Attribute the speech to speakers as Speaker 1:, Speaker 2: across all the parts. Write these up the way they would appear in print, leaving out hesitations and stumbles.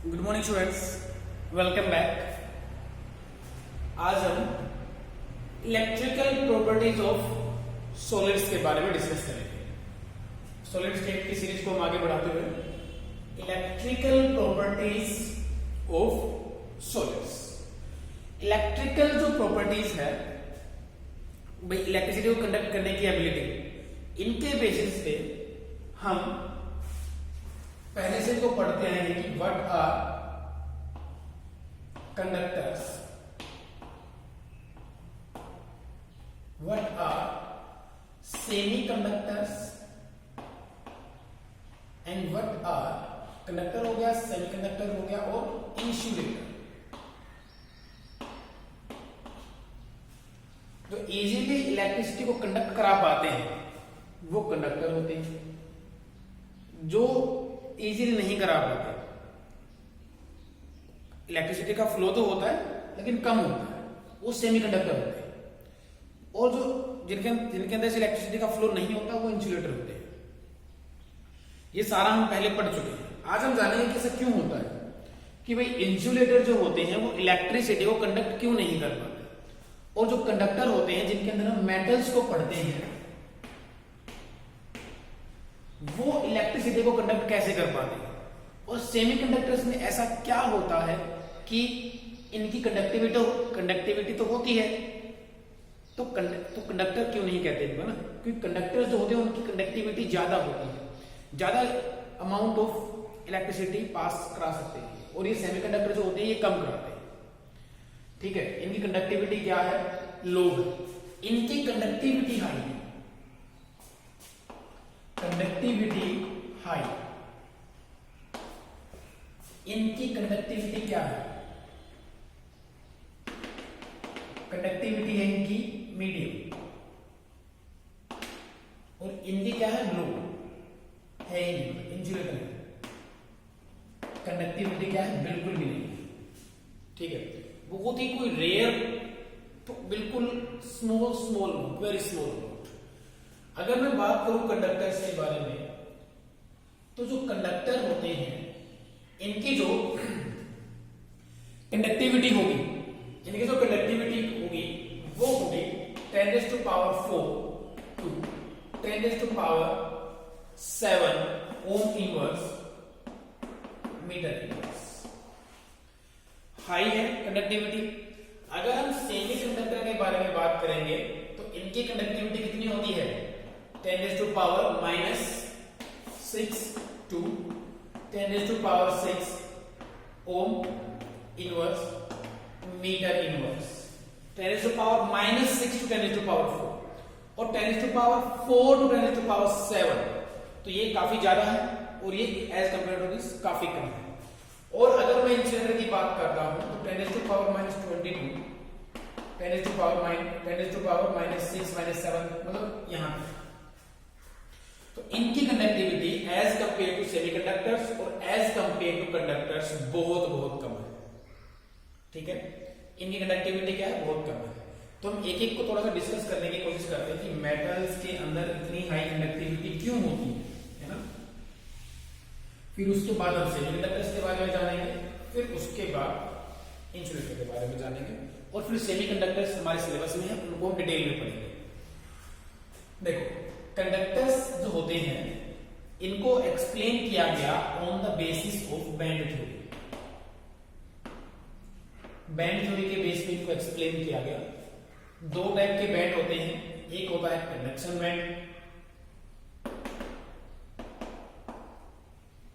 Speaker 1: Good morning students, welcome back. आज हम electrical properties of solids के बारे में डिस्कस करेंगे। सॉलिड स्टेट की सीरीज को हम आगे बढ़ाते हुए electrical properties of solids. Electrical जो प्रॉपर्टीज है भाई, इलेक्ट्रिसिटी को कंडक्ट करने की एबिलिटी, इनके बेसिस पे हम पहले से तो पढ़ते हैं कि what are conductors, what are semiconductors and what are conductor हो गया, सेमीकंडक्टर हो गया और इंसुलेटर। जो इजीली इलेक्ट्रिसिटी को कंडक्ट करा पाते हैं वो कंडक्टर होते हैं, जो इजीली नहीं करा पाते। इलेक्ट्रिसिटी का फ्लो तो होता है लेकिन कम होता है, वो सेमीकंडक्टर होते हैं। और जो जिनके अंदर से इलेक्ट्रिसिटी का फ्लो नहीं होता वो इंसुलेटर होते हैं। ये सारा हम पहले पढ़ चुके हैं। आज हम जानेंगे कि ऐसा क्यों होता है कि भाई इंसुलेटर जो होते हैं वो इलेक्ट्रिसिटी को कंडक्ट क्यों नहीं कर पाते, और जो कंडक्टर होते हैं जिनके अंदर हम मेटल्स को पढ़ते हैं वो इलेक्ट्रिसिटी को कंडक्ट कैसे कर पाते हैं, और सेमीकंडक्टर्स में ऐसा क्या होता है कि इनकी कंडक्टिविटी तो होती है, तो कंडक्टर क्यों नहीं कहते इनको ना, क्योंकि कंडक्टर्स जो होते हैं उनकी कंडक्टिविटी ज्यादा होती है, ज्यादा अमाउंट ऑफ इलेक्ट्रिसिटी पास करा सकते हैं, और ये सेमीकंडक्टर जो होते हैं ये कम कराते हैं। ठीक है, इनकी कंडक्टिविटी क्या है, लो है। इनकी कंडक्टिविटी हाई है, कंडक्टिविटी हाई। इनकी कंडक्टिविटी क्या है, कंडक्टिविटी है इनकी मीडियम, और इनकी क्या है, लो है। इंसुलेटर है, कंडक्टिविटी क्या है, बिल्कुल भी नहीं। ठीक है, बहुत ही कोई रेयर, तो बिल्कुल स्मॉल वेरी स्मॉल। अगर मैं बात करूं कंडक्टर्स के बारे में, तो जो कंडक्टर होते हैं इनकी जो कंडक्टिविटी होगी, इनकी जो कंडक्टिविटी होगी वो होगी 10⁴ to 10⁷ ohm inverse metre inverse. High है कंडक्टिविटी। अगर हम सेमी कंडक्टर के बारे में बात करेंगे तो इनकी कंडक्टिविटी कितनी होती है, 10⁻⁻⁶ to 10⁻⁶ ohm inverse metre inverse. 10⁻⁻⁶ to 10⁴ और 10⁴ to 10⁷ तो ये काफी ज्यादा है, और ये एज कंपेयर टू दिस काफी कम है। और अगर मैं इंसुलेटर की बात करता हूं तो 10⁻⁻22 10⁻⁻⁶ मतलब यहां पे, तो इनकी conductivity as compare to semiconductors और एज कंपेयर टू कंडक्टर्स बहुत कम है। ठीक है, इनकी कंडक्टिविटी क्या है, बहुत कम है। तो हम एक एक को थोड़ा सा डिस्कस करने की कोशिश करते हैं कि मेटल्स के अंदर इतनी हाई कंडक्टिविटी क्यों होती है ना। फिर उसके बाद हम सेमीकंडक्टर्स के बारे में जानेंगे, फिर उसके बाद इंसुलेटर के बारे में जानेंगे, और फिर सेमीकंडक्टर्स हमारे सिलेबस में है, उनको हम डिटेल में पढ़ेंगे। देखो, कंडक्टर्स जो होते हैं इनको एक्सप्लेन किया गया on the basis of band theory. Band theory के बेस पे इनको एक्सप्लेन किया गया। दो टाइप के बैंड होते हैं, एक होता है कंडक्शन बैंड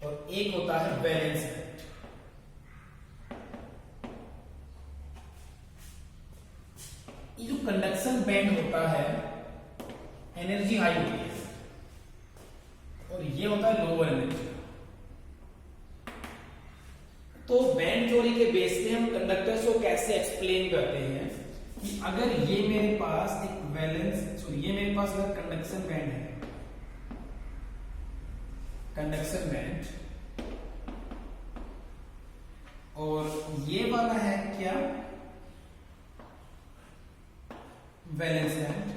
Speaker 1: और एक होता है वैलेंस बैंड। ये जो कंडक्शन बैंड होता है एनर्जी हाई होती है, और ये होता है लोअर एनर्जी। तो बैंड थ्योरी के बेस पे हम कंडक्टर्स को कैसे एक्सप्लेन करते हैं कि अगर ये मेरे पास एक वैलेंस, ये मेरे पास अगर कंडक्शन बैंड है, कंडक्शन बैंड, और ये वाला है क्या, वैलेंस बैंड।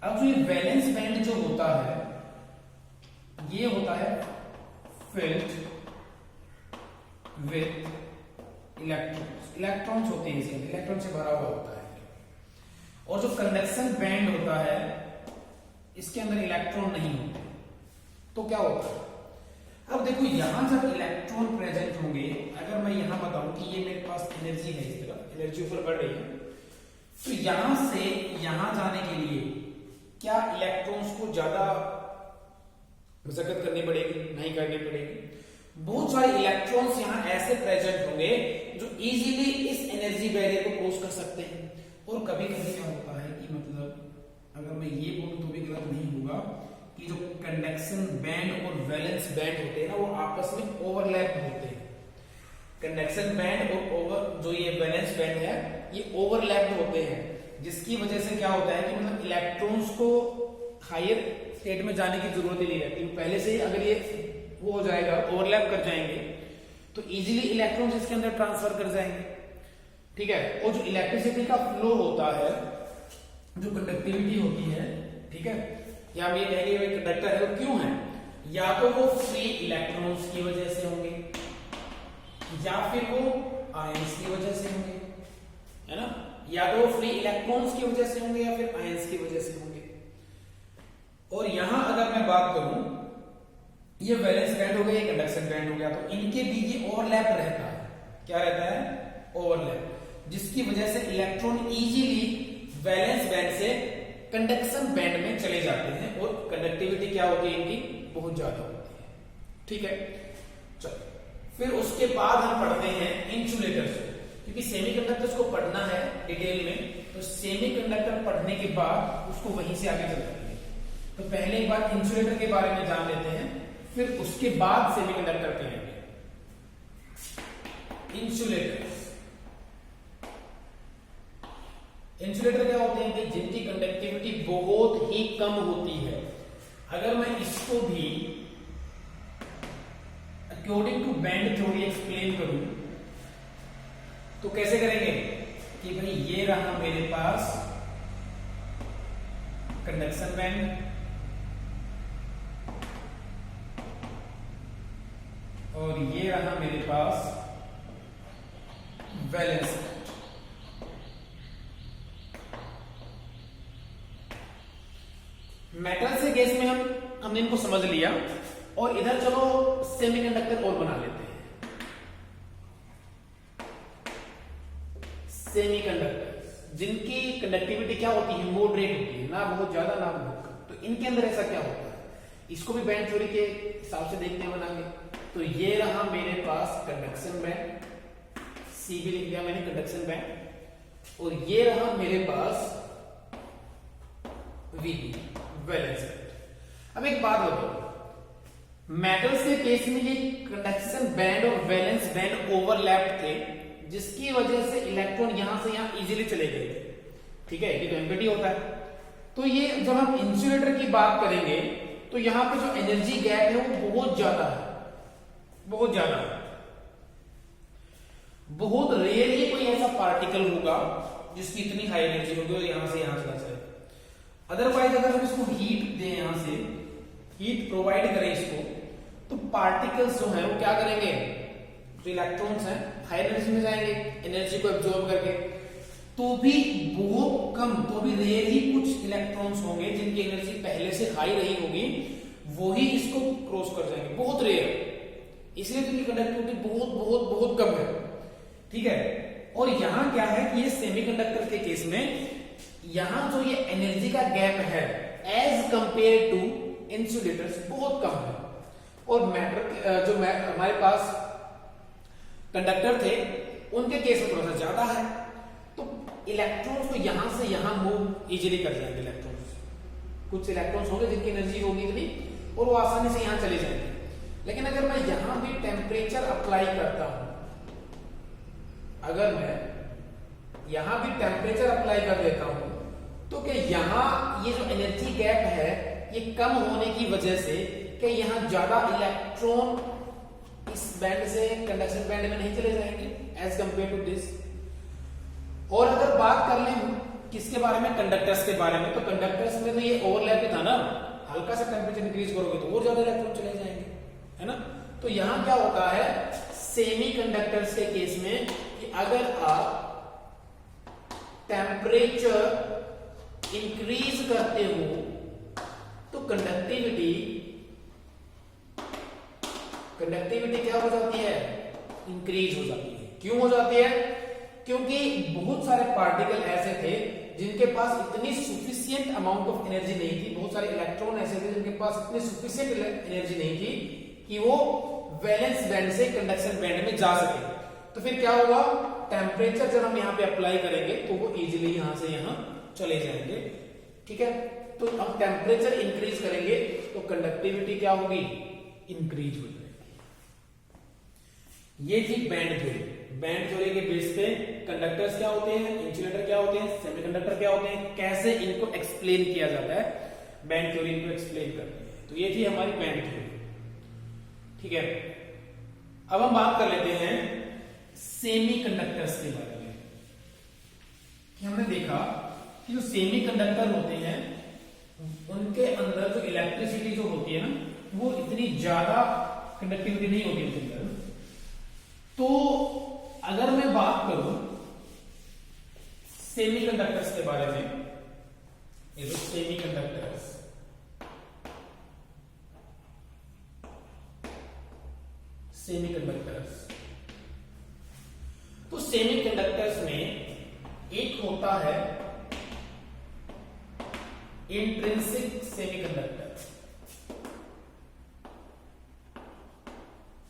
Speaker 1: अब जो ये वैलेंस बैंड जो होता है ये होता है filled with इलेक्ट्रॉन्स। इलेक्ट्रॉन्स होते हैं इसके अंदर, इलेक्ट्रॉन से भरा हुआ होता है। और जो कंडक्शन बैंड होता है इसके अंदर इलेक्ट्रॉन नहीं होते। तो क्या होता है, अब देखो यहां जब इलेक्ट्रॉन प्रेजेंट होंगे, अगर मैं यहां बताऊं कि ये मेरे पास एनर्जी है, इस तरह एनर्जी ऊपर बढ़ रही है, तो यहां से यहां जाने के लिए क्या इलेक्ट्रॉन्स को ज्यादा मशक्कत करनी पड़ेगी? नहीं करनी पड़ेगी। बहुत सारे इलेक्ट्रॉन्स यहां ऐसे प्रेजेंट होंगे जो इजीली इस एनर्जी बैरियर को क्रॉस कर सकते हैं। और कभी कभी क्या होता है कि मतलब अगर मैं ये बोलूं तो भी गलत नहीं होगा कि जो कंडक्शन बैंड और वैलेंस बैंड होते हैं ना, वो आपस में ओवरलैप होते हैं। कंडक्शन बैंड और ओवर जो ये वैलेंस बैंड है ये ओवरलैप होते हैं, जिसकी वजह से क्या होता है कि मतलब इलेक्ट्रॉन्स को हायर स्टेट में जाने की जरूरत ही नहीं रहती। पहले से ही अगर ये वो हो जाएगा, ओवरलैप कर जाएंगे, तो इजीली इलेक्ट्रॉन्स इसके अंदर ट्रांसफर कर जाएंगे। ठीक है। और जो इलेक्ट्रिसिटी का फ्लो होता है, जो कंडक्टिविटी होती है, ठीक है, या हम ये कहेंगे कंडक्टर है, वो क्यों है? या तो वो फ्री इलेक्ट्रॉन्स की वजह से होंगे, या फिर वो आयंस की वजह से होंगे, है ना। या तो वो फ्री इलेक्ट्रॉन्स की वजह से होंगे या फिर आयंस की वजह से होंगे। और यहां अगर मैं बात करूं, ये वैलेंस बैंड हो गया, ये कंडक्शन बैंड हो गया, तो इनके बीच ये ओवरलैप रहता है। क्या रहता है? ओवरलैप, जिसकी वजह से इलेक्ट्रॉन इजीली वैलेंस बैंड से कंडक्शन बैंड में चले जाते हैं और कंडक्टिविटी क्या होती है इनकी? बहुत ज्यादा होती है। ठीक है। चलो फिर उसके बाद हम पढ़ते हैं इंसुलेटर्स, क्योंकि सेमीकंडक्टर्स को पढ़ना है डिटेल में, तो सेमीकंडक्टर पढ़ने के बाद उसको वहीं से आगे चलते हैं। तो पहले एक बार इंसुलेटर के बारे में जान लेते हैं, फिर उसके बाद सेमीकंडक्टर कहेंगे। इंसुलेटर्स, इंसुलेटर क्या होते हैं कि जिनकी कंडक्टिविटी बहुत ही कम होती है। अगर मैं इसको भी according to band theory explain करूं तो कैसे करेंगे कि भाई ये रहा मेरे पास कंडक्शन बैंड, और ये रहा मेरे पास वैलेंस बैंड। मेटल से गैस में हमने इनको समझ लिया, और इधर चलो सेमीकंडक्टर और बना लेते हैं। सेमीकंडक्टर जिनकी कंडक्टिविटी क्या होती है? मॉडरेट होती है, ना बहुत ज्यादा ना बहुत कम। तो इनके अंदर ऐसा क्या होता है, इसको भी बैंड थ्योरी के हिसाब से देखते हैं, बनाएंगे। तो ये रहा मेरे पास कंडक्शन बैंड, सी भी लिख दिया मैंने कंडक्शन बैंड, और ये रहा मेरे पास वीबी वैलेंस बैंड। अब एक बात बताओ, मेटल्स के केस में ये कंडक्शन बैंड और वैलेंस बैंड ओवरलैप थे, जिसकी वजह से इलेक्ट्रॉन यहां से यहां इजीली चले गए थे। ठीक है, ये तो एम्पिटी होता है। तो ये जब हम इंसुलेटर की बात करेंगे तो यहां पे जो एनर्जी गैप है वो बहुत ज्यादा है, बहुत ज्यादा है। बहुत रेयरली कोई ऐसा पार्टिकल होगा जिसकी इतनी हाई एनर्जी होगी और यहां से यहां चला जाए। अदरवाइज अगर हम इसको हीट दें, यहां से हीट प्रोवाइड करें इसको, तो पार्टिकल्स जो हैं वो क्या करेंगे? जो इलेक्ट्रॉन्स हैं हाई एनर्जी में जाएंगे एनर्जी को एब्जॉर्ब करके, तो भी बहुत कम, तो भी रेयर ही कुछ इलेक्ट्रॉन्स होंगे जिनकी एनर्जी पहले से हाई रही होगी, वो ही इसको क्रॉस कर जाएंगे, बहुत रेयर। इसलिए तो इनकी कंडक्टिविटी बहुत बहुत बहुत कम है। ठीक है। और यहां क्या है कि ये सेमीकंडक्टर के केस में यहां जो ये एनर्जी का गैप है एज कंपेयर टू इंसुलेटर्स बहुत कम है। और मैटर जो हमारे पास कंडक्टर थे उनके केस में थोड़ा सा ज्यादा है, तो इलेक्ट्रॉन्स को यहां से यहां मूव इजीली कर जाएंगे। इलेक्ट्रॉन्स, कुछ इलेक्ट्रॉन्स होंगे जिनकी एनर्जी होगी इतनी और वो आसानी से यहां चले जाएंगे। लेकिन अगर मैं यहां भी टेम्परेचर अप्लाई करता हूं, अगर मैं यहां भी टेम्परेचर अप्लाई कर देता हूं, तो क्या यहां ये जो एनर्जी गैप है ये कम होने की वजह से क्या यहां ज्यादा इलेक्ट्रॉन इस बैंड से कंडक्शन बैंड में नहीं चले जाएंगे एज कंपेयर टू दिस? और अगर बात कर लें किसके बारे में? कंडक्टर्स के बारे में, तो कंडक्टर्स में तो ये ओवरलैप ही था ना, हल्का सा टेम्परेचर इंक्रीज करोगे तो और ज्यादा इलेक्ट्रॉन चले जाएंगे, है ना। तो तो यहां क्या होता है सेमीकंडक्टर्स के केस में कि अगर आप टेम्परेचर इंक्रीज करते हो तो कंडक्टिविटी क्या हो जाती है, इंक्रीज हो जाती है। क्यों हो जाती है? क्योंकि बहुत सारे पार्टिकल ऐसे थे जिनके पास इतनी सुफिशिएंट अमाउंट ऑफ एनर्जी नहीं थी, बहुत सारे इलेक्ट्रॉन ऐसे थे जिनके पास इतनी सुफिशिएंट एनर्जी नहीं थी कि वो वैलेंस बैंड से कंडक्शन बैंड में जा सके। तो फिर क्या होगा, टेम्परेचर जब हम यहाँ पे अप्लाई करेंगे तो वो इजीली यहां से यहां चले जाएंगे। ठीक है, तो हम टेम्परेचर इंक्रीज करेंगे तो कंडक्टिविटी क्या होगी, इंक्रीज हो जाएगी। ये थी बैंड थ्योरी। बैंड थ्योरी के बेस पे कंडक्टर्स क्या होते हैं, इंसुलेटर क्या होते हैं, सेमीकंडक्टर क्या होते हैं, कैसे इनको एक्सप्लेन किया जाता है, बैंड थ्योरी इनको एक्सप्लेन करती है। तो ये थी हमारी बैंड थ्योरी। ठीक है, अब हम बात कर लेते हैं सेमीकंडक्टर्स के बारे में। कि हमने देखा कि जो सेमीकंडक्टर होते हैं उनके अंदर जो इलेक्ट्रिसिटी जो होती है ना वो इतनी ज्यादा कंडक्टिविटी नहीं होती उनके अंदर। तो अगर मैं बात करूं सेमीकंडक्टर्स के बारे में, ये जो सेमीकंडक्टर्स तो सेमीकंडक्टर्स में एक होता है इंट्रिंसिक सेमीकंडक्टर,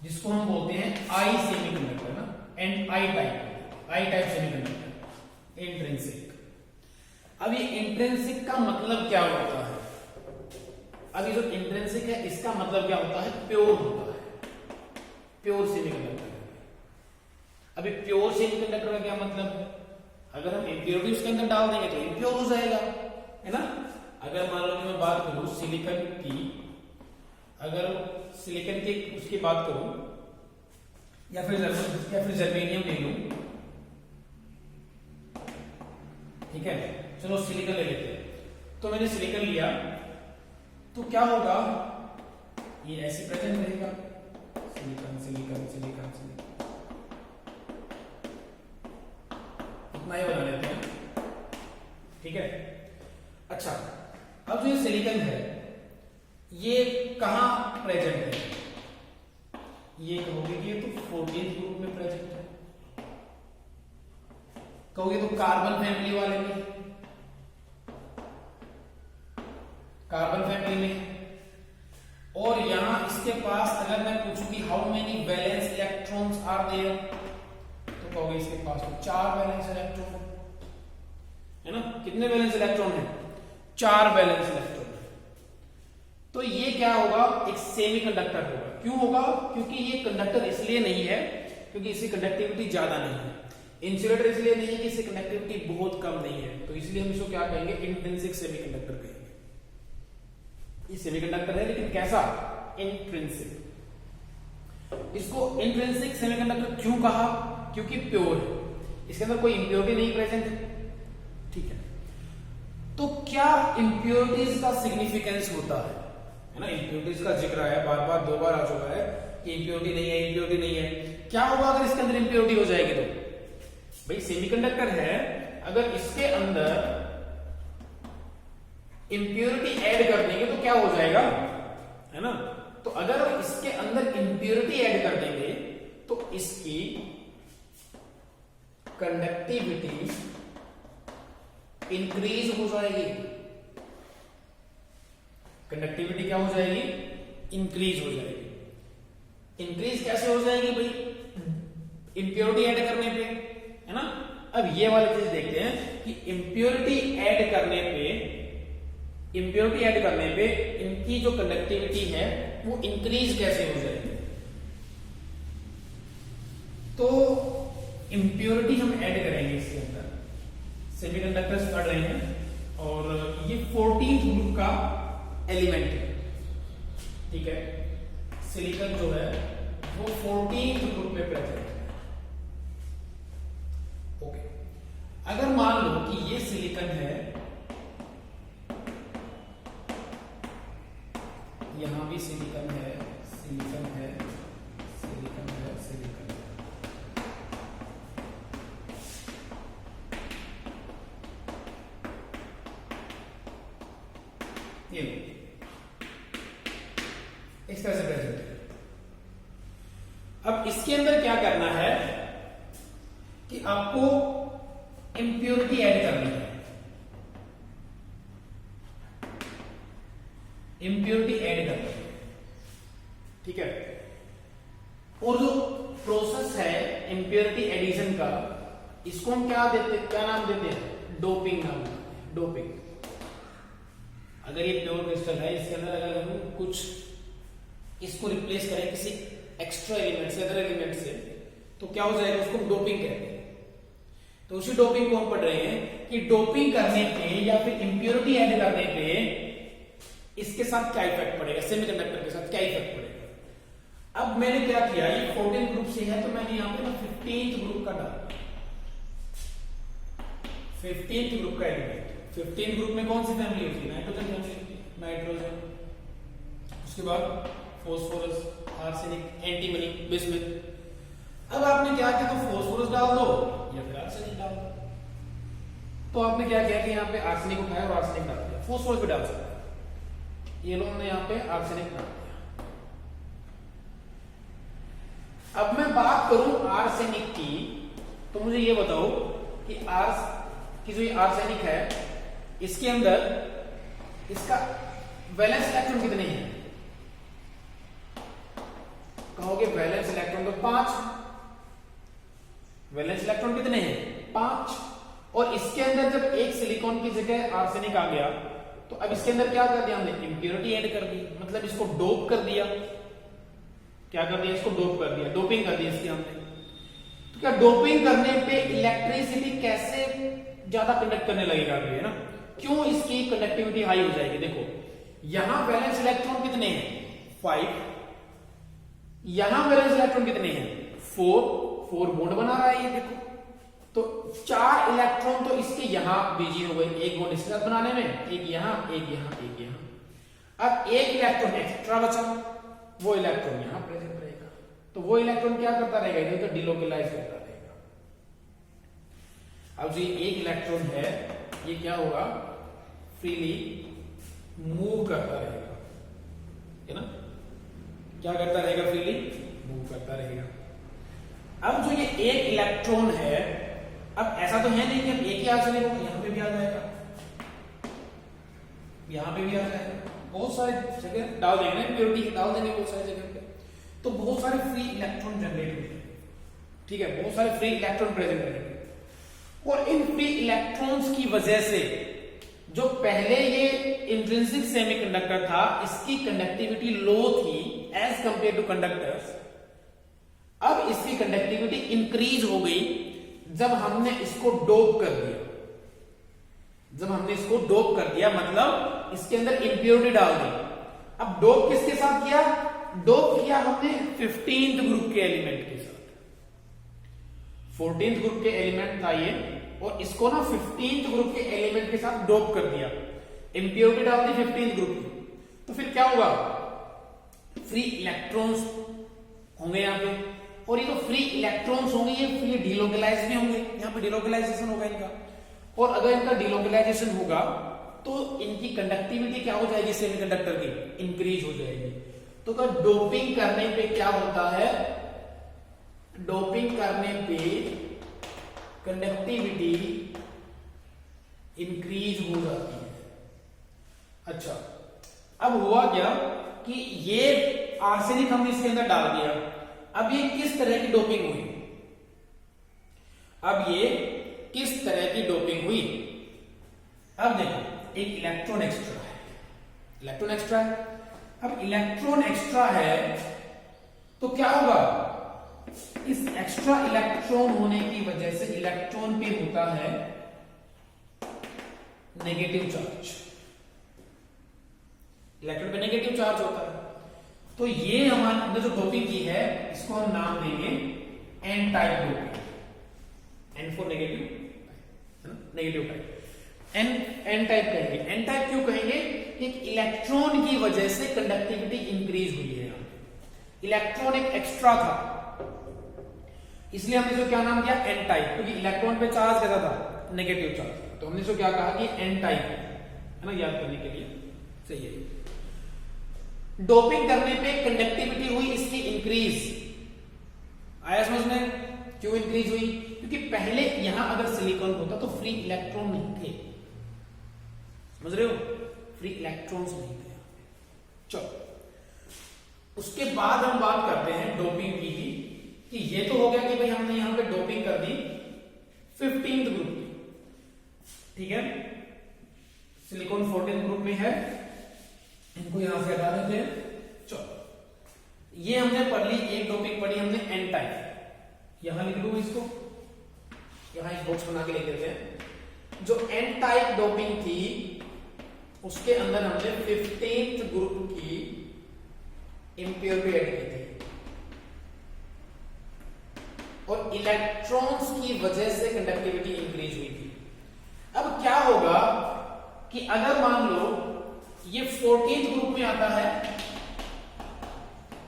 Speaker 1: जिसको हम बोलते हैं आई सेमीकंडक्टर ना, and I type semiconductor, intrinsic. अब ये इंट्रिंसिक का मतलब क्या होता है? अभी जो इंट्रिंसिक है इसका मतलब क्या होता है, प्योर होता है, प्योर सेमीकंडक्टर। अभी प्योर सेमीकंडक्टर का क्या मतलब, अगर हम इम्प्योरिटी उसके अंदर डाल देंगे तो इम्प्योर हो जाएगा, है ना। अगर मान लो कि मैं बात करूं सिलिकॉन की, अगर सिलिकॉन की उसकी बात करूं या फिर जर्मेनियम ले लूं, ठीक है, चलो सिलिकॉन ले लेते हैं। तो मैंने सिलिकॉन लिया तो क्या होगा, ये ऐसे प्रेजेंट रहेगा, सिलिकॉन सिलिकॉन सिलिकॉन सिलिकॉन, इतना ही बना लेते हैं। ठीक है, अच्छा अब जो ये सिलिकॉन है ये कहां प्रेजेंट है, ये कहोगे कि ये तो 14th ग्रुप में प्रेजेंट है, कहोगे तो कार्बन फैमिली वाले में, कार्बन फैमिली में। और यहां इसके पास अगर मैं पूछूं कि how many valence electrons are there, तो कहोगे इसके पास तो 4 वैलेंस इलेक्ट्रॉन है ना। कितने वैलेंस इलेक्ट्रॉन है, 4 वैलेंस इलेक्ट्रॉन। तो ये क्या होगा, एक सेमीकंडक्टर होगा। क्यों होगा, क्योंकि ये कंडक्टर इसलिए नहीं है क्योंकि इसकी कंडक्टिविटी ज्यादा नहीं है, इंसुलेटर इसलिए नहीं है कि इसकी कंडक्टिविटी बहुत कम नहीं है, तो इसलिए हम इसको क्या कहेंगे, इंट्रिंसिक सेमीकंडक्टर कहेंगे। ये सेमीकंडक्टर है लेकिन कैसा, इंट्रिंसिक। इसको इंट्रिंसिक सेमीकंडक्टर क्यों कहा, क्योंकि प्योर है, इसके अंदर कोई इंप्योरिटी नहीं प्रेजेंट है। ठीक है, तो क्या इंप्योरिटीज का सिग्निफिकेंस होता है ना, इंप्योरिटीज का जिक्र है बार बार 2 बार आ चुका है कि इंप्योरिटी नहीं है, इंप्योरिटी नहीं है। क्या होगा अगर इसके अंदर इंप्योरिटी हो जाएगी, तो भाई सेमीकंडक्टर है, अगर इसके अंदर इंप्योरिटी ऐड कर देंगे तो क्या हो जाएगा, है ना। तो अगर इसके अंदर इंप्योरिटी ऐड कर देंगे तो इसकी कंडक्टिविटी इंक्रीज हो जाएगी, कंडक्टिविटी क्या हो जाएगी, इंक्रीज हो जाएगी। इंक्रीज कैसे हो जाएगी भाई, इंप्योरिटी ऐड करने पे, है ना। अब ये वाली चीज देखते हैं कि इंप्योरिटी ऐड करने पे इनकी जो कंडक्टिविटी है वो इंक्रीज कैसे हो जाएगी। तो इंप्योरिटी हम ऐड करेंगे इसके अंदर, सेमीकंडक्टर्स पढ़ रहे हैं और ये 14th ग्रुप का एलिमेंट है, ठीक है। सिलिकॉन जो है वो 14th ग्रुप में प्रेजेंट है। ओके, अगर मान लो कि ये सिलिकॉन है, यहां भी सिलिकॉन है, अब इसके अंदर क्या करना है कि आपको इंप्योरिटी ऐड करनी है, इंप्योरिटी ऐड करनी है, ठीक है। और जो प्रोसेस है इंप्योरिटी एडिशन का, इसको हम क्या नाम देते हैं, डोपिंग नाम देते हैं, डोपिंग। अगर ये प्योर क्रिस्टल है, इसके अंदर अगर हम कुछ इसको रिप्लेस करें किसी एक्स्ट्रा एलिमेंट से, अदर एलिमेंट से, तो क्या हो जाएगा, उसको डोपिंग कहते हैं। तो उसी डोपिंग को हम पढ़ रहे हैं कि डोपिंग करने पे या फिर इंप्योरिटी ऐड करने पे इसके साथ क्या इफेक्ट पड़ेगा, सेमीकंडक्टर के साथ क्या इफेक्ट पड़ेगा। अब मैंने क्या किया, ये 14 ग्रुप से है तो मैंने यहां पे ना 15th ग्रुप का डाला, 15th ग्रुप का एलिमेंट। 15th ग्रुप में कौन सी फैमिली होती है, नाइट्रोजन फैमिली, नाइट्रोजन, उसके बाद फॉस्फोरस, आर्सेनिक, एंटीमनी, बिस्मिथ। अब आपने क्या किया, तो फॉस्फोरस डाल दो या फिर आर्सेनिक डाल दो। तो आपने क्या किया कि यहाँ पे आर्सेनिक उठाया और आर्सेनिक डाल दिया, फॉस्फोरस भी डाल सकते हैं, ये लोग ने यहाँ पे आर्सेनिक डाल दिया। अब मैं बात करूं आर्सेनिक की, तो मुझे ये बताओ कि जो ये आर्सेनिक है, इसके अंदर इसका वैलेंस इलेक्ट्रॉन कितने हैं, कहोगे वैलेंस इलेक्ट्रॉन तो 5, वैलेंस इलेक्ट्रॉन कितने हैं, 5। और इसके अंदर जब एक सिलिकॉन की जगह आर्सेनिक आ गया, तो अब इसके अंदर क्या कर दिया हमने, इंप्योरिटी ऐड कर दी, मतलब इसको डोप कर दिया। क्या कर दिया, इसको डोप कर दिया, डोपिंग कर दिया इसकी हमने। तो क्या डोपिंग करने पे इलेक्ट्रिसिटी कैसे ज्यादा कंडक्ट करने लगेगा, है ना, क्यों इसकी कंडक्टिविटी हाई हो जाएगी। देखो यहां वैलेंस इलेक्ट्रॉन कितने हैं, 5, यहां वैलेंस इलेक्ट्रॉन कितने हैं, 4 बॉन्ड बना रहा है ये, देखो तो 4 इलेक्ट्रॉन तो इसके यहां बिजी हो गए, एक बॉन्ड इसके साथ बनाने में, एक यहां, एक यहां, एक यहां। अब एक इलेक्ट्रॉन एक्स्ट्रा बचा, वो इलेक्ट्रॉन यहां प्रेजेंट रहेगा, तो वो इलेक्ट्रॉन क्या करता रहेगा, इधर तो डिलोकलाइज करता रहेगा। अब जो ये एक इलेक्ट्रॉन है, ये क्या होगा, फ्रीली मूव करता रहेगा, है ना, क्या करता रहेगा, फ्रीली मूव करता रहेगा। अब जो ये एक इलेक्ट्रॉन है, अब ऐसा तो है नहीं कि अब एक ही आ चलेगा, यहां पे भी आ जाएगा, यहां पे भी आ जाएगा, बहुत सारे जगह डाल देंगे, इंप्योरिटी डाल देंगे बहुत सारी जगह पे, तो बहुत सारे फ्री इलेक्ट्रॉन जनरेट होंगे, ठीक है, बहुत सारे फ्री इलेक्ट्रॉन प्रेजेंट रहेंगे। और इन फ्री इलेक्ट्रॉन्स की वजह से जो पहले ये इंट्रिंसिक सेमीकंडक्टर था, इसकी कंडक्टिविटी लो थी एज कंपेयर टू कंडक्टर्स, अब इसकी कंडक्टिविटी इंक्रीज हो गई जब हमने इसको डोप कर दिया। जब हमने इसको डोप कर दिया मतलब इसके अंदर इंप्योरिटी डाल दी। अब डोप किसके साथ किया, डोप किया हमने 15th ग्रुप के एलिमेंट के साथ। 14th ग्रुप के एलिमेंट था ये, और इसको ना 15th ग्रुप के एलिमेंट के साथ डोप कर दिया, इंप्योरिटी डाल दी 15th ग्रुप की। तो फिर क्या होगा, फ्री इलेक्ट्रॉन्स होंगे यहां पे, और ये तो फ्री इलेक्ट्रॉन्स होंगे, ये फ्री डिलोकलाइज भी होंगे, यहां पे डिलोकलाइजेशन होगा इनका। और अगर इनका डिलोकलाइजेशन होगा तो इनकी कंडक्टिविटी क्या हो जाएगी, सेमीकंडक्टर की इंक्रीज हो जाएगी। तो अगर डोपिंग करने पे क्या होता है, डोपिंग करने पे कंडक्टिविटी इंक्रीज हो जाती है। अच्छा, अब हुआ क्या कि ये आर्सेनिक हमने इसके अंदर डाल दिया, अब ये किस तरह की डोपिंग हुई, अब ये किस तरह की डोपिंग हुई। अब देखो एक इलेक्ट्रॉन एक्स्ट्रा है, इलेक्ट्रॉन एक्स्ट्रा है, अब इलेक्ट्रॉन एक्स्ट्रा है तो क्या होगा, इस एक्स्ट्रा इलेक्ट्रॉन होने की वजह से इलेक्ट्रॉन पे होता है नेगेटिव चार्ज, इलेक्ट्रॉन पे नेगेटिव चार्ज होता है। तो ये हमारे जो डोपिंग की है इसको हम नाम देंगे N type doping, N for negative, है ना, नेगेटिव टाइप, एन टाइप कहेंगे। एन टाइप क्यों कहेंगे, एक इलेक्ट्रॉन की वजह से कंडक्टिविटी इंक्रीज हुई है, इलेक्ट्रॉन एक एक्स्ट्रा था इसलिए हमने इसको क्या नाम दिया, एन टाइप, क्योंकि इलेक्ट्रॉन पे चार्ज कैसा था, नेगेटिव चार्ज, तो हमने इसको क्या कहा कि एन टाइप है ना, याद करने के लिए सही है। डोपिंग करने पे कंडक्टिविटी हुई इसकी इंक्रीज, क्यों इंक्रीज हुई? क्योंकि पहले यहां अगर सिलिकॉन होता तो फ्री इलेक्ट्रॉन नहीं थे, समझ रहे हो, फ्री इलेक्ट्रॉन्स नहीं थे। चलो उसके बाद हम बात करते हैं डोपिंग की, कि ये तो हो गया कि भाई हमने यहां पे डोपिंग कर दी 15th ग्रुप की, ठीक है, सिलिकॉन 14th ग्रुप में है, इनको यहां से हटा देते हैं। चलो ये हमने पढ़ ली, एक डोपिंग पढ़ी हमने एन टाइप, यहां लिख दो इसको, यहां एक बॉक्स बना के लिख देते हैं। जो एन टाइप डोपिंग थी उसके अंदर हमने 15th ग्रुप की इंप्योरिटी ऐड की थी, और इलेक्ट्रॉन्स की वजह से कंडक्टिविटी इंक्रीज हुई थी। अब क्या होगा कि अगर मान लो ये 14th ग्रुप में आता है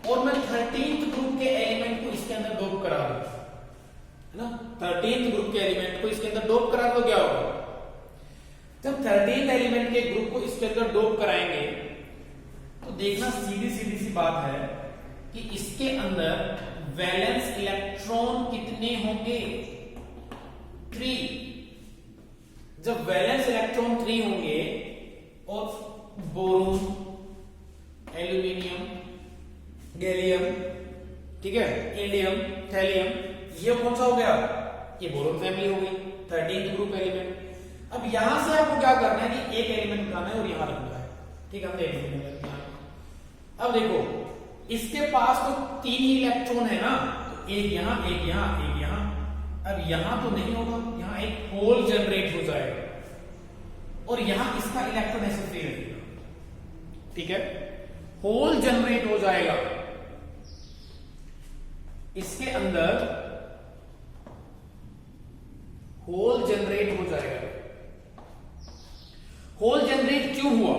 Speaker 1: और मैं 13th ग्रुप के एलिमेंट को इसके अंदर डोप करा दूं, है ना, 13th ग्रुप के एलिमेंट को इसके अंदर डोप करा दो, क्या होगा? जब 13th एलिमेंट के ग्रुप को इसके अंदर डोप कराएंगे तो देखना सीधी सी बात है कि इसके अंदर वैलेंस इलेक्ट्रॉन कितने होंगे? 3। जब वैलेंस इलेक्ट्रॉन 3 होंगे और बोरोन, एल्यूमिनियम, गैलियम, ठीक है, इंडियम, थैलियम, ये कौन सा हो गया? ये बोरोन फैमिली हो गई, 13th ग्रुप एलिमेंट। अब यहां से आपको क्या करना है कि एक एलिमेंट उठाना है और यहां रखना है, ठीक है, हमने एक एलिमेंट रखना है। अब देखो इसके पास तो 3 ही इलेक्ट्रॉन है ना, तो एक यहां, एक यहां, एक यहां। अब यहां तो नहीं होगा, यहां एक होल जनरेट हो जाएगा और यहां इसका इलेक्ट्रॉन ऐसे फ्री रहेगा, ठीक है, होल जनरेट हो जाएगा। इसके अंदर होल जनरेट हो जाएगा। होल जनरेट क्यों हुआ?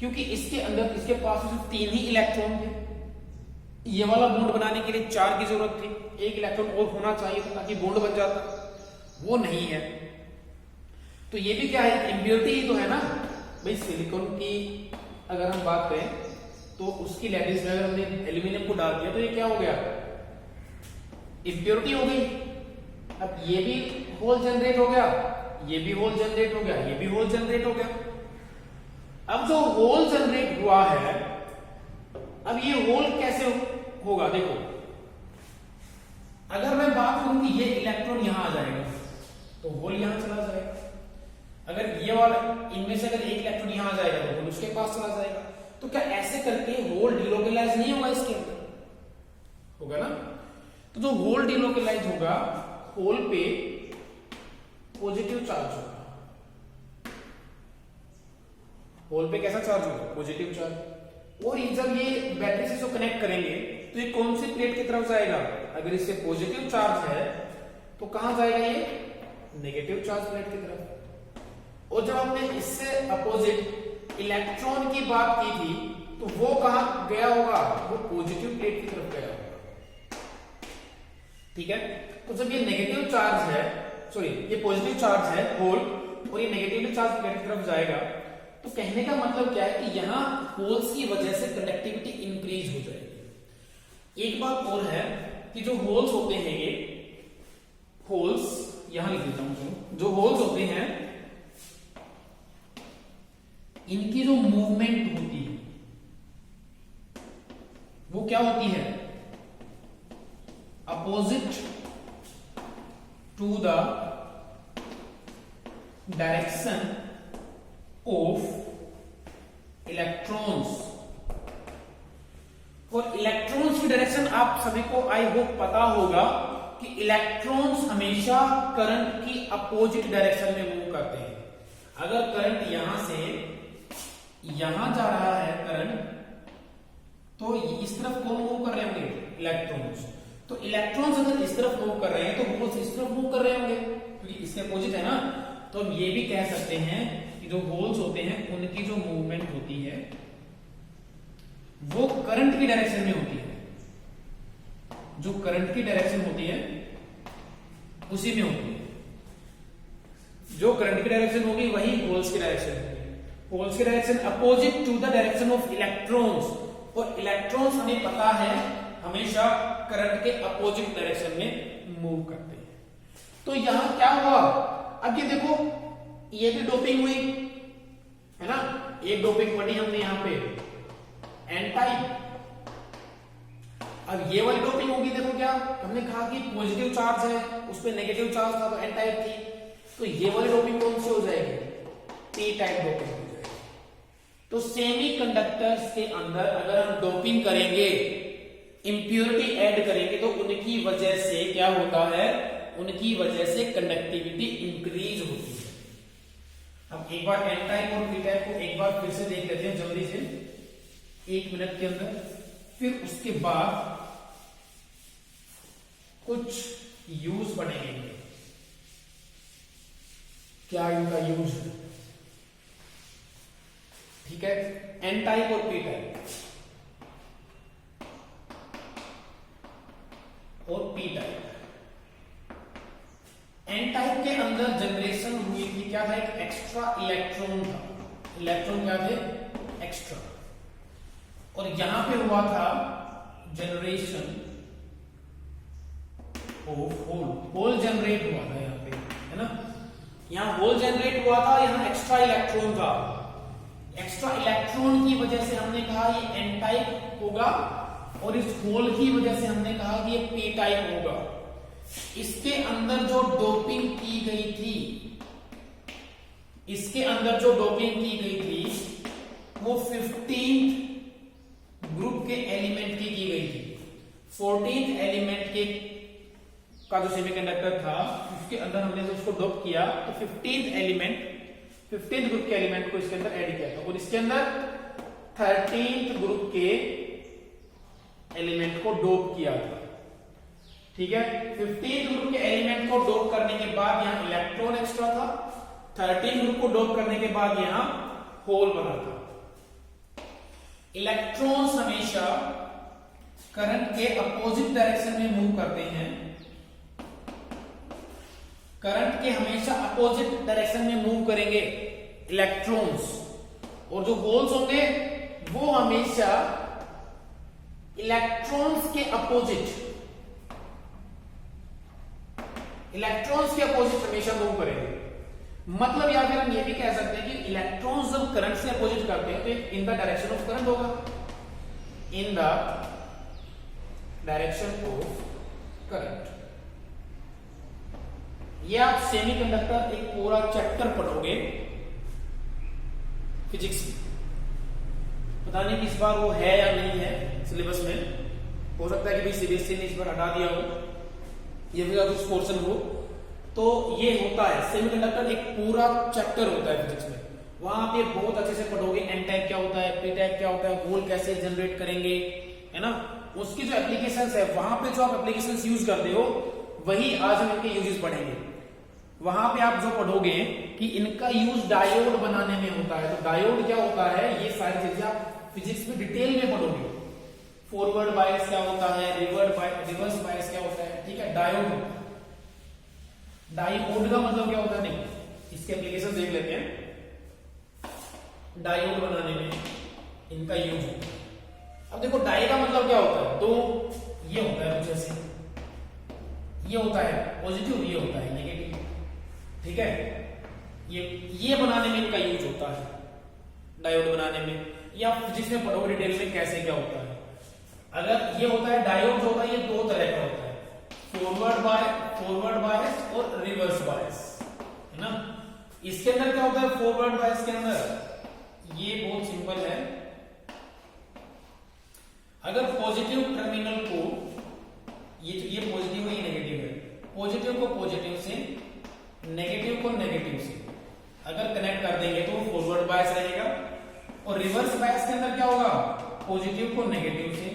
Speaker 1: क्योंकि इसके अंदर इसके पास सिर्फ 3 ही इलेक्ट्रॉन थे, ये वाला बॉन्ड बनाने के लिए 4 की जरूरत थी, एक इलेक्ट्रॉन और होना चाहिए था ताकि बॉन्ड बन जाता, वो नहीं है। तो ये भी क्या है, इंप्योरिटी ही तो है ना भाई। सिलिकॉन की अगर हम बात करें तो उसकी लैटिस में अगर हमने एल्यूमिनियम को डाल दिया तो ये क्या हो गया, इंप्योरिटी हो गई। अब ये भी होल जनरेट हो गया, ये भी होल जनरेट हो गया, ये भी होल जनरेट हो गया। अब जो होल जनरेट हुआ है, अब ये होल कैसे होगा? देखो अगर मैं बात करूं कि ये इलेक्ट्रॉन यहां आ जाएगा तो होल यहां चला जाएगा, अगर ये वाला इनमें से अगर एक इलेक्ट्रॉन यहां आ जाएगा तो होल उसके पास चला जाएगा। तो क्या ऐसे करके होल डिलोकलाइज नहीं होगा? इसके अंदर होगा ना। तो जो होल डिलोकलाइज होगा, होल पे पॉजिटिव चार्ज होगा, होल पे कैसा चार्ज होगा? Positive charge. और जब ये बैटरी से जो कनेक्ट करेंगे तो ये कौन सी प्लेट की तरफ जाएगा? अगर इससे पॉजिटिव चार्ज है तो कहां जाएगा? ये नेगेटिव चार्ज प्लेट की तरफ। और जब हमने इससे अपोजिट इलेक्ट्रॉन की बात की थी तो वो कहां गया होगा? वो पॉजिटिव प्लेट की तरफ गया होगा, ठीक है। तो जब ये नेगेटिव चार्ज है, सॉरी ये पॉजिटिव चार्ज है होल, और ये नेगेटिव चार्ज प्लेट की तरफ जाएगा, तो कहने का मतलब क्या है कि यहां होल्स की वजह से कंडक्टिविटी इंक्रीज हो जाएगी। एक बात और है कि जो होल्स होते हैं, ये होल्स यहां लिख देता हूं, जो होल्स होते हैं इनकी जो मूवमेंट होती है वो क्या होती है? Opposite to the direction of electrons. और इलेक्ट्रॉन्स की डायरेक्शन आप सभी को आई होप पता होगा कि इलेक्ट्रॉन्स हमेशा करंट की अपोजिट डायरेक्शन में मूव करते हैं। अगर करंट यहां से यहां जा रहा है करंट, तो इस तरफ कौन मूव कर रहे होंगे? इलेक्ट्रॉन्स। तो इलेक्ट्रॉन्स अगर इस तरफ मूव कर रहे हैं तो होल्स इस तरफ मूव कर रहे होंगे, क्योंकि इसके अपोजिट है ना। तो हम ये भी कह सकते हैं कि जो होल्स होते हैं उनकी जो मूवमेंट होती है वो करंट की डायरेक्शन में होती है, जो करंट की डायरेक्शन होती है उसी में होती है। जो करंट की डायरेक्शन होगी वही होल्स की डायरेक्शन होगी। होल्स की direction opposite to the direction of electrons. और इलेक्ट्रॉन्स हमें पता है हमेशा करंट के अपोजिट डायरेक्शन में मूव करते हैं। तो यहां क्या हुआ, अब ये देखो, ये भी डोपिंग हुई है ना, एक डोपिंग पढ़ी हमने यहां पे एन टाइप। अब ये वाली डोपिंग होगी, देखो क्या हमने कहा कि पॉजिटिव चार्ज है, उस पे नेगेटिव चार्ज था तो एन टाइप थी, तो ये वाली डोपिंग कौन सी हो जाएगी, पी टाइप डोपिंग हो जाएगी। तो सेमीकंडक्टर्स के अंदर अगर हम डोपिंग करेंगे, इंप्योरिटी ऐड करेंगे, तो उनकी वजह से क्या होता है, उनकी वजह से कंडक्टिविटी इंक्रीज होती है। अब एक बार एन टाइप और पी टाइप को एक बार फिर से देख लेते हैं जल्दी से, 1 मिनट के अंदर। फिर उसके बाद कुछ यूज बनेंगे, क्या इनका यूज है, ठीक है। एन टाइप और पी टाइप और पी टाइप। एन टाइप के अंदर जनरेशन हुई थी, क्या था, एक एक्स्ट्रा इलेक्ट्रॉन था, इलेक्ट्रॉन क्या थे, एक्स्ट्रा। और यहां पे हुआ था generation of hole, hole generate हुआ था यहां पे, है ना, यहां होल जनरेट हुआ था, यहां एक्स्ट्रा इलेक्ट्रॉन था। एक्स्ट्रा इलेक्ट्रॉन की वजह से हमने कहा ये एन टाइप होगा, और इस होल की वजह से हमने कहा कि ये पी टाइप होगा। इसके अंदर जो डोपिंग की गई थी, इसके अंदर जो डोपिंग की गई थी वो 15th ग्रुप के एलिमेंट की गई थी। 14th एलिमेंट के का जो सेमीकंडक्टर था उसके अंदर हमने जो उसको डोप किया, तो 15th ग्रुप के एलिमेंट को इसके अंदर ऐड किया था, और इसके अंदर 13th ग्रुप के एलिमेंट को डोप किया था, ठीक है। 15th ग्रुप के एलिमेंट को डोप करने के बाद यहां इलेक्ट्रॉन एक्स्ट्रा था, 13th ग्रुप को डोप करने के बाद यहां होल बना था। इलेक्ट्रॉन्स हमेशा करंट के अपोजिट डायरेक्शन में मूव करते हैं, करंट के हमेशा अपोजिट डायरेक्शन में मूव करेंगे इलेक्ट्रॉन्स, और जो होल्स होंगे वो हमेशा इलेक्ट्रॉन्स के अपोजिट, इलेक्ट्रॉन्स के अपोजिट हमेशा मूव करेंगे। मतलब या फिर हम ये भी कह सकते हैं कि इलेक्ट्रॉन्स जब करंट से अपोजिट करते हैं तो in the direction of current होगा, in the direction of current. ये आप सेमीकंडक्टर एक पूरा चैप्टर पढ़ोगे फिजिक्स में, पता नहीं कि इस बार वो है या नहीं है सिलेबस में, हो सकता है कि भाई सीबीएसई ने इस बार हटा दिया हो, ये भी कुछ पोर्शन हो। तो ये होता है सेमीकंडक्टर एक पूरा चैप्टर होता है फिजिक्स में, वहां पे बहुत अच्छे से पढ़ोगे एन टाइप क्या होता है, पी टाइप क्या होता है, होल कैसे जनरेट करेंगे, है ना, उसकी जो एप्लीकेशंस है, वहां पे जो आप एप्लीकेशंस यूज करते हो वही आज हम इनके यूजेस पढ़ेंगे। वहां पे आप जो पढ़ोगे कि इनका यूज डायोड बनाने में होता है, तो डायोड क्या होता है, ये सारी चीजें आप फिजिक्स में डिटेल में पढ़ोगे। फॉरवर्ड बायस क्या होता है, रिवर्स बायस क्या होता है, ठीक है। डायोड, डायोड का मतलब क्या होता है, नहीं इसके एप्लीकेशन देख लेते हैं। डायोड बनाने में इनका यूज होता है। अब देखो डाई का मतलब क्या होता है, तो ये होता है कुछ ऐसे, ये होता है पॉजिटिव, ये होता है नेगेटिव, ठीक है। ये बनाने में इनका यूज होता है, डायोड बनाने में, या फिजिक्स में पढ़ोगे डिटेल में कैसे क्या होता है। अगर ये होता है डायोड जो होता है, ये दो तरह का होता है, फॉरवर्ड बायस और रिवर्स बायस, है ना। इसके अंदर क्या होता है, फॉरवर्ड बायस के अंदर ये बहुत सिंपल है, अगर पॉजिटिव टर्मिनल को, ये पॉजिटिव है, ये नेगेटिव है, पॉजिटिव को पॉजिटिव से, नेगेटिव को नेगेटिव से अगर कनेक्ट कर देंगे तो फॉरवर्ड बायस रहेगा, और रिवर्स बायस के अंदर क्या होगा, पॉजिटिव को नेगेटिव से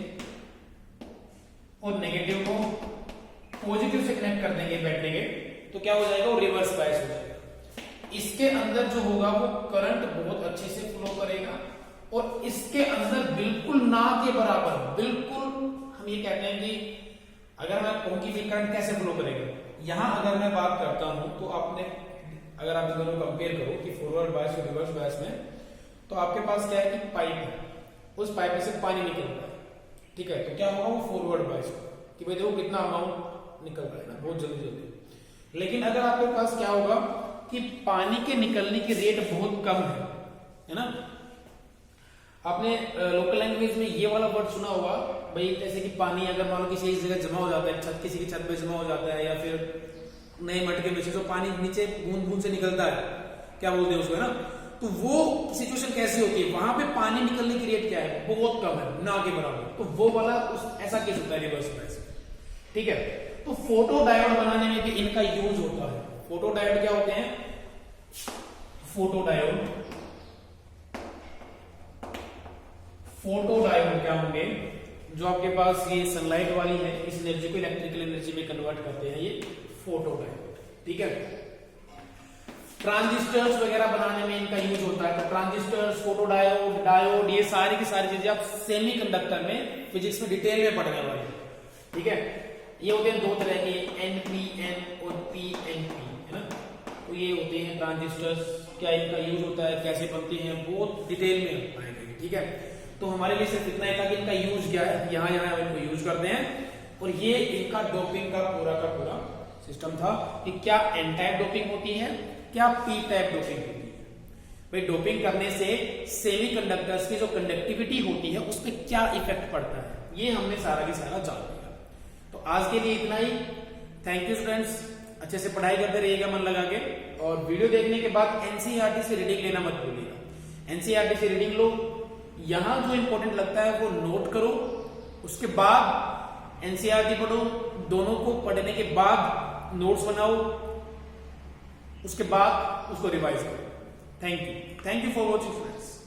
Speaker 1: और नेगेटिव को पॉजिटिव से कनेक्ट कर देंगे बैटरी के, तो क्या हो जाएगा, वो रिवर्स बायस हो जाएगा। इसके अंदर जो होगा वो करंट बहुत अच्छे से फ्लो करेगा, और इसके अंदर बिल्कुल ना के बराबर, बिल्कुल हम ये कहते हैं कि अगर मैं कहूं कि करंट कैसे फ्लो करेगा, यहां अगर मैं बात करता हूं तो आपने, अगर आप दोनों कंपेयर करो कि फॉरवर्ड बायस और रिवर्स बायस में, तो आपके पास क्या है कि पाइप है, उस पाइप में से पानी निकलता है, ठीक है, तो क्या होगा वो फॉरवर्ड बायस कि भाई देखो कितना अमाउंट निकल रहा है ना, बहुत जल्दी जल्दी। लेकिन अगर आपके पास क्या होगा कि पानी के निकलने की रेट बहुत कम है ना, आपने लोकल लैंग्वेज में ये वाला वर्ड सुना होगा भाई, जैसे कि पानी अगर मान लो किसी एक जगह जमा हो जाता है, छत किसी की छत पे जमा हो जाता है, या फिर नए मटके में से जो पानी नीचे बूंद बूंद से निकलता है, क्या बोलते हैं उसको, है ना, तो वो सिचुएशन कैसी होती है, वहां पे पानी निकलने की रेट क्या है, बहुत कम है, ना के बराबर, तो वो वाला ऐसा केस होता है रिवर्स बायस। ठीक है, तो फोटो डायोड बनाने में भी इनका यूज होता है। फोटो डायोड क्या होते हैं, फोटो डायोड क्या होंगे, जो आपके पास ये सनलाइट वाली है, इस एनर्जी को इलेक्ट्रिकल एनर्जी में कन्वर्ट करते हैं, ये फोटो डायोड। ठीक है, ट्रांजिस्टर्स वगैरह बनाने में इनका यूज होता है, तो ट्रांजिस्टर्स, फोटो डायोड, ये सारी की सारी चीजें आप सेमीकंडक्टर में फिजिक्स में डिटेल में पढ़ने वाले हैं। ठीक है, ये होते हैं दो तरह के, NPN और PNP, है ना, तो ये होते हैं ट्रांजिस्टर्स, क्या इनका यूज होता है, कैसे बनते हैं, बहुत डिटेल में पढ़ाएंगे। ठीक है, तो हमारे लिए सिर्फ इतना ही था कि इनका यूज क्या है, यहाँ हम इनको यूज करते हैं, और ये इनका डोपिंग का पूरा सिस्टम था कि क्या एन टाइप डोपिंग होती है, क्या पी टाइप डोपिंग होती है। भाई डोपिंग करने से सेमीकंडक्टर्स की जो कंडक्टिविटी होती है उस पर क्या इफेक्ट पड़ता है, ये हमने सारा की सारा जान लिया। तो आज के लिए इतना ही। थैंक यू स्टूडेंट्स, अच्छे से पढ़ाई करते रहिएगा मन लगा के, और वीडियो देखने के बाद एनसीईआरटी से रीडिंग लेना मत भूलिएगा। एनसीईआरटी से रीडिंग लो, यहां जो इंपॉर्टेंट लगता है वो नोट करो, उसके बाद एनसीईआरटी पढ़ो, दोनों को पढ़ने के बाद नोट्स बनाओ, उसके बाद उसको रिवाइज करो। Thank you for watching friends.